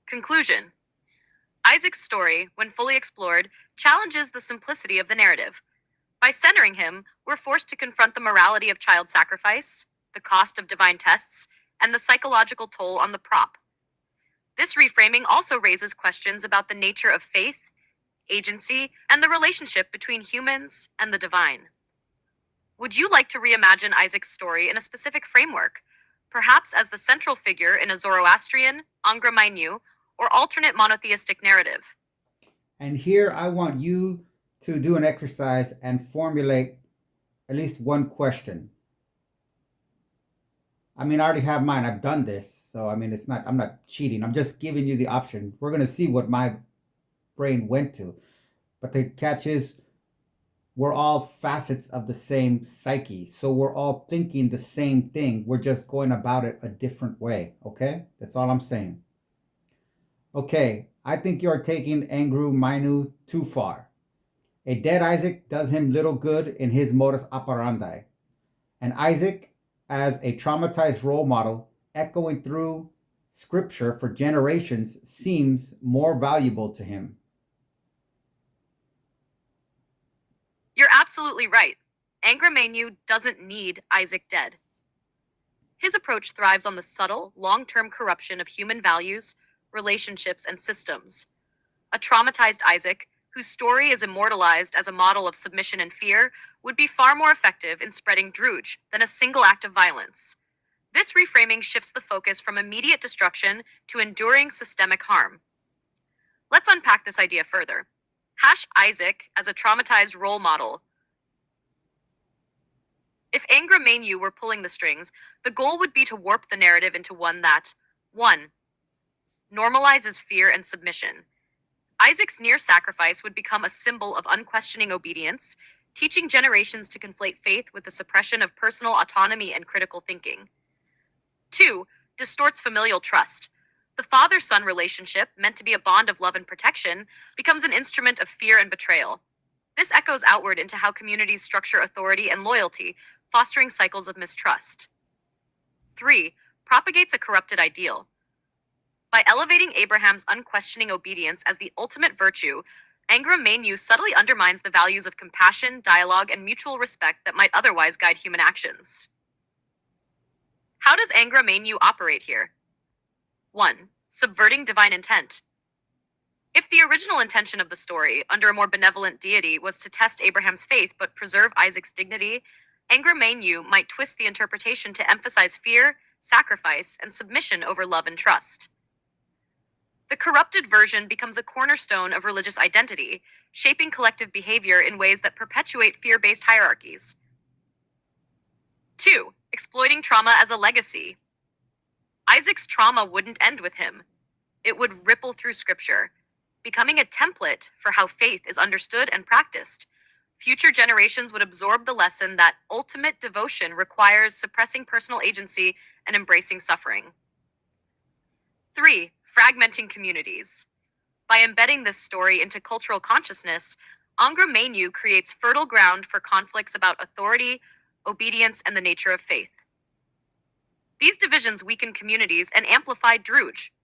Conclusion: Isaac's story, when fully explored, challenges the simplicity of the narrative. By centering him, we're forced to confront the morality of child sacrifice, the cost of divine tests, and the psychological toll on the prop. This reframing also raises questions about the nature of faith, agency, and the relationship between humans and the divine. Would you like to reimagine Isaac's story in a specific framework, perhaps as the central figure in a Zoroastrian, Angra Mainyu, or alternate monotheistic narrative? And here I want you to do an exercise and formulate at least one question. I mean, I already have mine. I've done this. So, I mean, I'm not cheating. I'm just giving you the option. We're going to see what my brain went to. But the catch is, we're all facets of the same psyche. So we're all thinking the same thing. We're just going about it a different way. Okay? That's all I'm saying. Okay, I think you're taking Angra Mainyu too far. A dead Isaac does him little good in his modus operandi. And Isaac, as a traumatized role model, echoing through scripture for generations, seems more valuable to him. You're absolutely right. Angra Mainyu doesn't need Isaac dead. His approach thrives on the subtle, long term corruption of human values, relationships, and systems. A traumatized Isaac, whose story is immortalized as a model of submission and fear, would be far more effective in spreading druj than a single act of violence. This reframing shifts the focus from immediate destruction to enduring systemic harm. Let's unpack this idea further. Hash Isaac as a traumatized role model. If Angra Mainyu were pulling the strings, the goal would be to warp the narrative into one that 1. Normalizes fear and submission. Isaac's near sacrifice would become a symbol of unquestioning obedience, teaching generations to conflate faith with the suppression of personal autonomy and critical thinking. 2. Distorts familial trust. The father son relationship, meant to be a bond of love and protection, becomes an instrument of fear and betrayal. This echoes outward into how communities structure authority and loyalty, fostering cycles of mistrust. 3. Propagates a corrupted ideal. By elevating Abraham's unquestioning obedience as the ultimate virtue, Angra Mainyu subtly undermines the values of compassion, dialogue, and mutual respect that might otherwise guide human actions. How does Angra Mainyu operate here? 1. Subverting divine intent. If the original intention of the story, under a more benevolent deity, was to test Abraham's faith but preserve Isaac's dignity, Angra Mainyu might twist the interpretation to emphasize fear, sacrifice, and submission over love and trust. The corrupted version becomes a cornerstone of religious identity, shaping collective behavior in ways that perpetuate fear-based hierarchies. 2. Exploiting trauma as a legacy. Isaac's trauma wouldn't end with him. It would ripple through scripture, becoming a template for how faith is understood and practiced. Future generations would absorb the lesson that ultimate devotion requires suppressing personal agency and embracing suffering. 3. Fragmenting communities. By embedding this story into cultural consciousness, Angra Mainyu creates fertile ground for conflicts about authority, obedience, and the nature of faith. These divisions weaken communities and amplify druj,